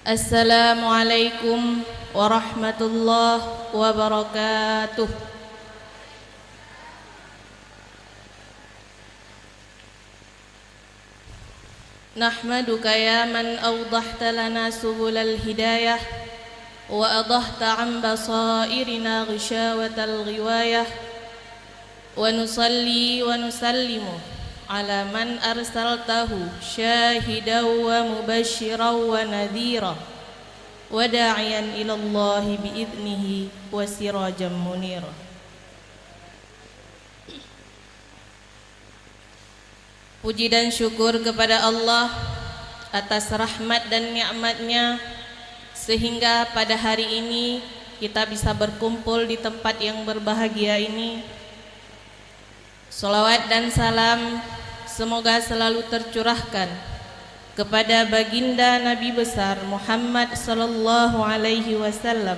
Assalamualaikum warahmatullahi wabarakatuh. Nahmaduka ya man awdahta lana subulal hidayah wa adahta an basairina ghishawatal ghiwayah wa nusalli wa nusallimu ala man arsaltahu syahidan wa mubashiran wa nadhira wa da'iyan ilallahi bi'idnihi wa sirajan munira. Puji dan syukur kepada Allah atas rahmat dan nikmatnya sehingga pada hari ini kita bisa berkumpul di tempat yang berbahagia ini. Salawat dan salam semoga selalu tercurahkan kepada baginda Nabi besar Muhammad sallallahu alaihi wasallam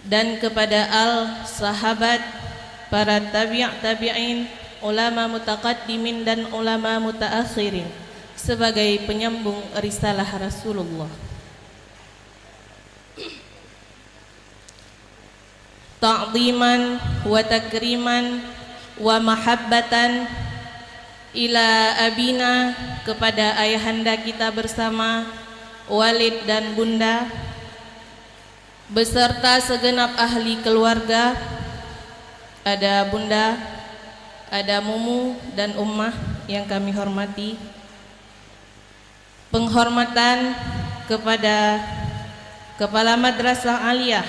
dan kepada sahabat, para tabi'in, ulama mutaqaddimin dan ulama mutaakhirin sebagai penyambung risalah Rasulullah. Ta'ziman wa takriman wa mahabbatan ila abina, kepada ayahanda kita bersama Walid dan Bunda beserta segenap ahli keluarga. Ada Bunda, ada Mumu dan Ummah yang kami hormati. Penghormatan kepada Kepala Madrasah Aliyah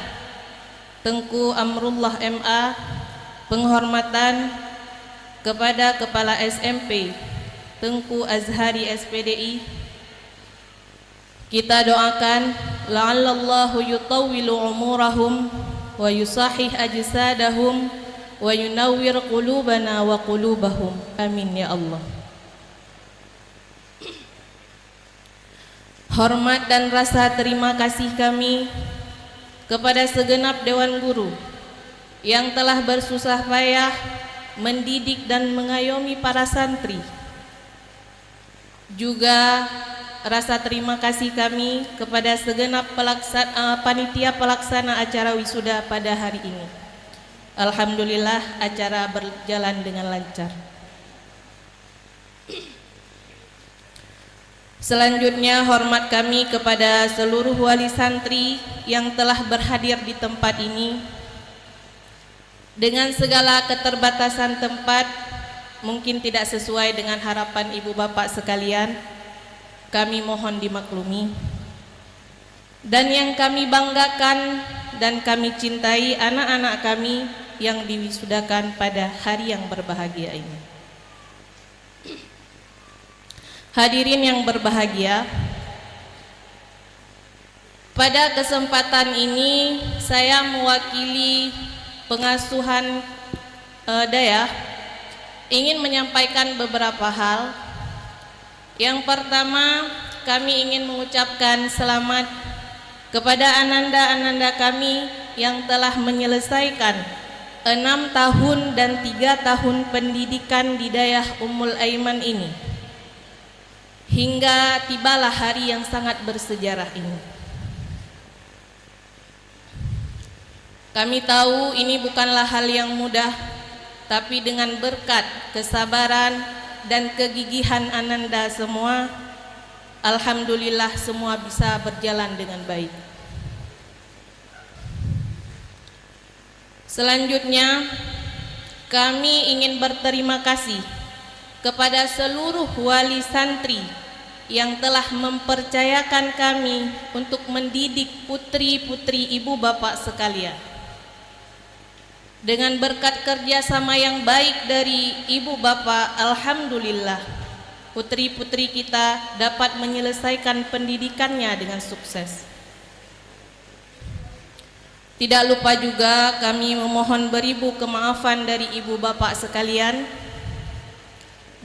Tengku Amrullah MA. Penghormatan kepada Kepala SMP Tengku Azhari SPDI. Kita doakan la'allallahu yutawwilu umurahum wa yusahih ajsadahum wa yunawwir qulubana wa qulubahum, amin ya Allah. Hormat dan rasa terima kasih kami kepada segenap Dewan Guru yang telah bersusah payah mendidik dan mengayomi para santri. Juga rasa terima kasih kami kepada segenap panitia pelaksana acara wisuda pada hari ini. Alhamdulillah acara berjalan dengan lancar. Selanjutnya hormat kami kepada seluruh wali santri yang telah berhadir di tempat ini. Dengan segala keterbatasan tempat, mungkin tidak sesuai dengan harapan ibu bapak sekalian, kami mohon dimaklumi. Dan yang kami banggakan dan kami cintai anak-anak kami yang diwisudakan pada hari yang berbahagia ini. Hadirin yang berbahagia, pada kesempatan ini saya mewakili pengasuhan Dayah ingin menyampaikan beberapa hal. Yang pertama, kami ingin mengucapkan selamat kepada ananda-ananda kami yang telah menyelesaikan 6 tahun dan 3 tahun pendidikan di Dayah Ummul Aiman ini, hingga tibalah hari yang sangat bersejarah ini. Kami tahu ini bukanlah hal yang mudah, tapi dengan berkat kesabaran dan kegigihan ananda semua, alhamdulillah semua bisa berjalan dengan baik. Selanjutnya, kami ingin berterima kasih kepada seluruh wali santri yang telah mempercayakan kami untuk mendidik putri-putri ibu bapak sekalian. Dengan berkat kerjasama yang baik dari ibu bapak, alhamdulillah putri-putri kita dapat menyelesaikan pendidikannya dengan sukses. Tidak lupa juga kami memohon beribu kemaafan dari ibu bapak sekalian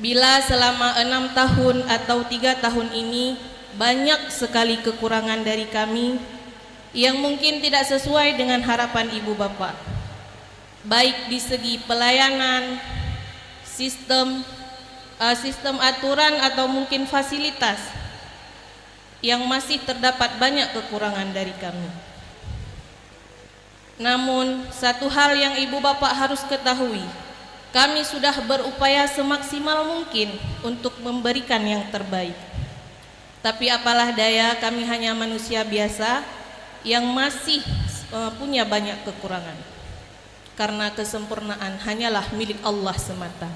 bila selama 6 tahun atau 3 tahun ini banyak sekali kekurangan dari kami yang mungkin tidak sesuai dengan harapan ibu bapak, baik di segi pelayanan, sistem aturan atau mungkin fasilitas. yang masih terdapat banyak kekurangan dari kami. Namun satu hal yang ibu bapak harus ketahui, kami sudah berupaya semaksimal mungkin untuk memberikan yang terbaik. Tapi apalah daya, kami hanya manusia biasa yang masih punya banyak kekurangan. Karena kesempurnaan hanyalah milik Allah semata.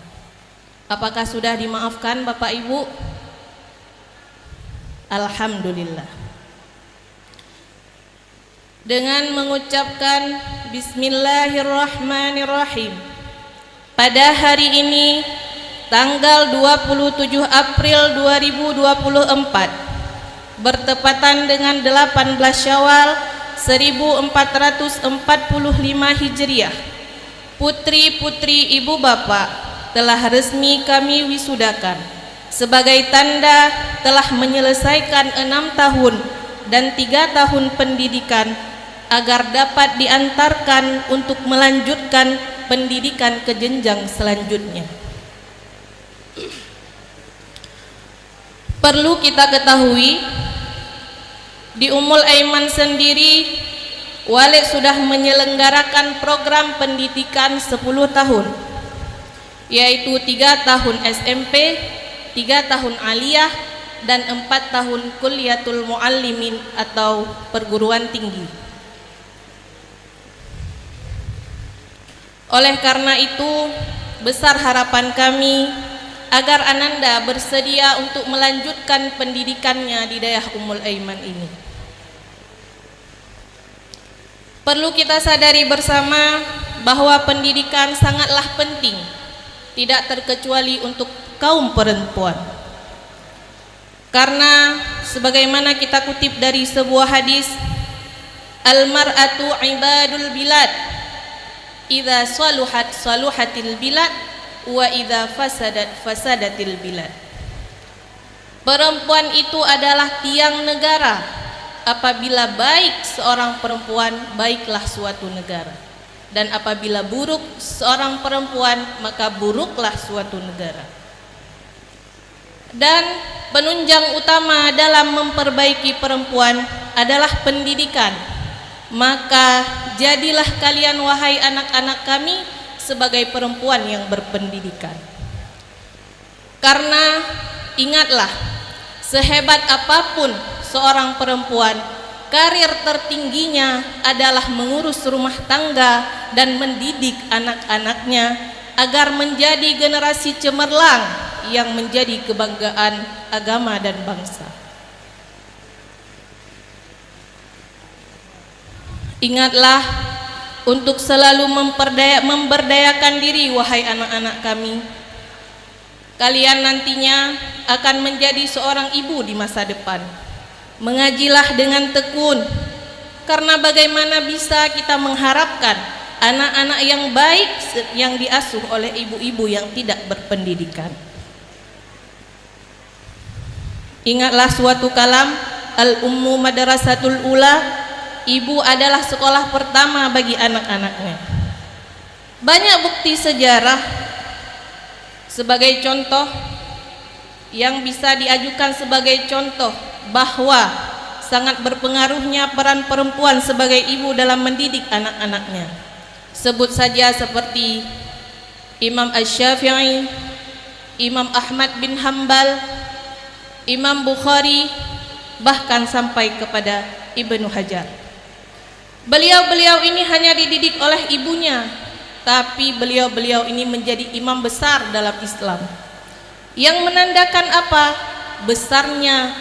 Apakah sudah dimaafkan Bapak Ibu? Alhamdulillah. Dengan mengucapkan Bismillahirrahmanirrahim, pada hari ini tanggal 27 April 2024 bertepatan dengan 18 Syawal 1445 Hijriah, putri-putri ibu bapak telah resmi kami wisudakan sebagai tanda telah menyelesaikan 6 tahun dan 3 tahun pendidikan agar dapat diantarkan untuk melanjutkan pendidikan ke jenjang selanjutnya. Perlu kita ketahui, di Ummul Aiman sendiri Walid sudah menyelenggarakan program pendidikan 10 tahun, yaitu 3 tahun SMP, 3 tahun aliyah, dan 4 tahun kuliatul muallimin atau perguruan tinggi. Oleh karena itu, besar harapan kami agar Ananda bersedia untuk melanjutkan pendidikannya di daerah Ummul Aiman ini. Perlu kita sadari bersama bahwa pendidikan sangatlah penting, tidak terkecuali untuk kaum perempuan. Karena sebagaimana kita kutip dari sebuah hadis, al-mar'atu ibadul bilad, idza saluhat saluhatil bilad, wa idza fasadat fasadatil bilad. Perempuan itu adalah tiang negara. Apabila baik seorang perempuan, baiklah suatu negara. Dan apabila buruk seorang perempuan, maka buruklah suatu negara. Dan penunjang utama dalam memperbaiki perempuan adalah pendidikan. Maka jadilah kalian wahai anak-anak kami sebagai perempuan yang berpendidikan. Karena ingatlah, sehebat apapun seorang perempuan, karir tertingginya adalah mengurus rumah tangga dan mendidik anak-anaknya agar menjadi generasi cemerlang yang menjadi kebanggaan agama dan bangsa. Ingatlah untuk selalu memberdayakan diri wahai anak-anak kami. Kalian nantinya akan menjadi seorang ibu di masa depan. Mengajilah dengan tekun, karena bagaimana bisa kita mengharapkan anak-anak yang baik yang diasuh oleh ibu-ibu yang tidak berpendidikan. Ingatlah suatu kalam, al-ummu madrasatul ula, ibu adalah sekolah pertama bagi anak-anaknya. Banyak bukti sejarah sebagai contoh yang bisa diajukan sebagai contoh bahwa sangat berpengaruhnya peran perempuan sebagai ibu dalam mendidik anak-anaknya. Sebut saja seperti Imam Asy-Syafi'i, Imam Ahmad bin Hanbal, Imam Bukhari, bahkan sampai kepada Ibnu Hajar. Beliau-beliau ini hanya dididik oleh ibunya, tapi beliau-beliau ini menjadi imam besar dalam Islam, yang menandakan apa? Besarnya,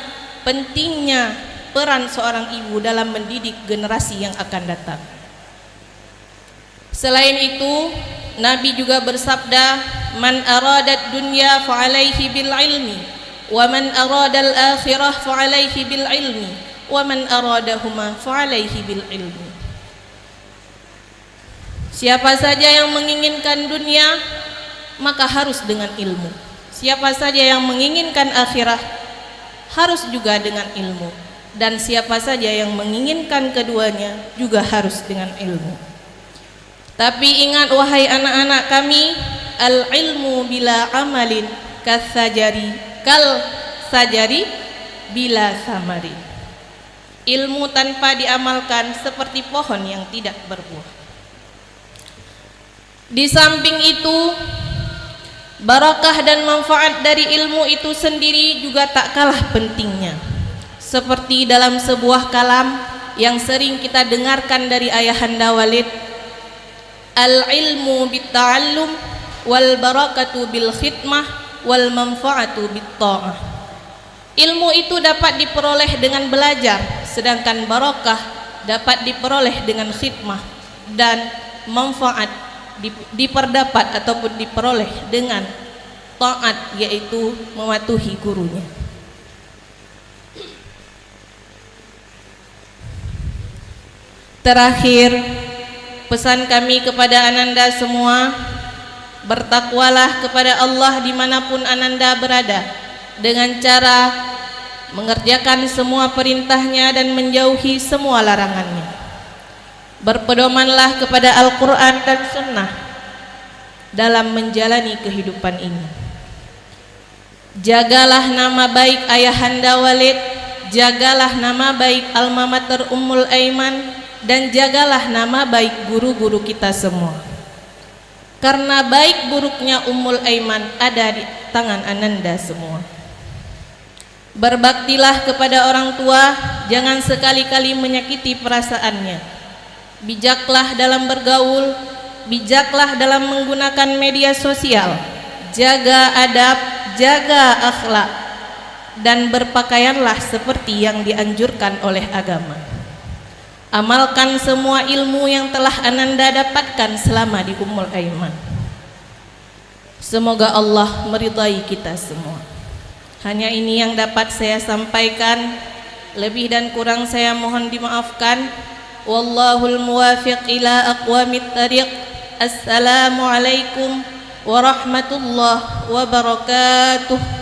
pentingnya peran seorang ibu dalam mendidik generasi yang akan datang. Selain itu, Nabi juga bersabda, man aradat dunya fa'alaihi bil ilmi, wa man aradal akhirah fa'alaihi bil ilmi, wa man aradahuma fa'alaihi bil ilmi. Siapa saja yang menginginkan dunia, maka harus dengan ilmu. Siapa saja yang menginginkan akhirah, harus juga dengan ilmu. Dan siapa saja yang menginginkan keduanya juga harus dengan ilmu. Tapi ingat wahai anak-anak kami, al-ilmu bila amalin kal sajari bila samari. Ilmu tanpa diamalkan seperti pohon yang tidak berbuah. Di samping itu, barakah dan manfaat dari ilmu itu sendiri juga tak kalah pentingnya. Seperti dalam sebuah kalam yang sering kita dengarkan dari Ayahanda Walid, al-ilmu bit-ta'allum wal barakatu bil khidmah wal manfaatu bit-ta'ah. Ilmu itu dapat diperoleh dengan belajar, sedangkan barakah dapat diperoleh dengan khidmah, dan manfaat diperdapat ataupun diperoleh dengan taat, yaitu mematuhi gurunya. Terakhir, pesan kami kepada Ananda semua, bertakwalah kepada Allah dimanapun Ananda berada, dengan cara mengerjakan semua perintahnya dan menjauhi semua larangannya. Berpedomanlah kepada Al-Quran dan Sunnah dalam menjalani kehidupan ini. Jagalah nama baik Ayahanda Walid, jagalah nama baik Alma Mater Ummul Aiman, dan jagalah nama baik guru-guru kita semua. Karena baik buruknya Ummul Aiman ada di tangan Ananda semua. Berbaktilah kepada orang tua, jangan sekali-kali menyakiti perasaannya. Bijaklah dalam bergaul, bijaklah dalam menggunakan media sosial. Jaga adab, jaga akhlak, dan berpakaianlah seperti yang dianjurkan oleh agama. Amalkan semua ilmu yang telah Ananda dapatkan selama di Ummul Aiman. Semoga Allah meridai kita semua. Hanya ini yang dapat saya sampaikan. Lebih dan kurang saya mohon dimaafkan. Wallahul muwafiq ila aqwamit thariq. Assalamualaikum warahmatullahi wabarakatuh.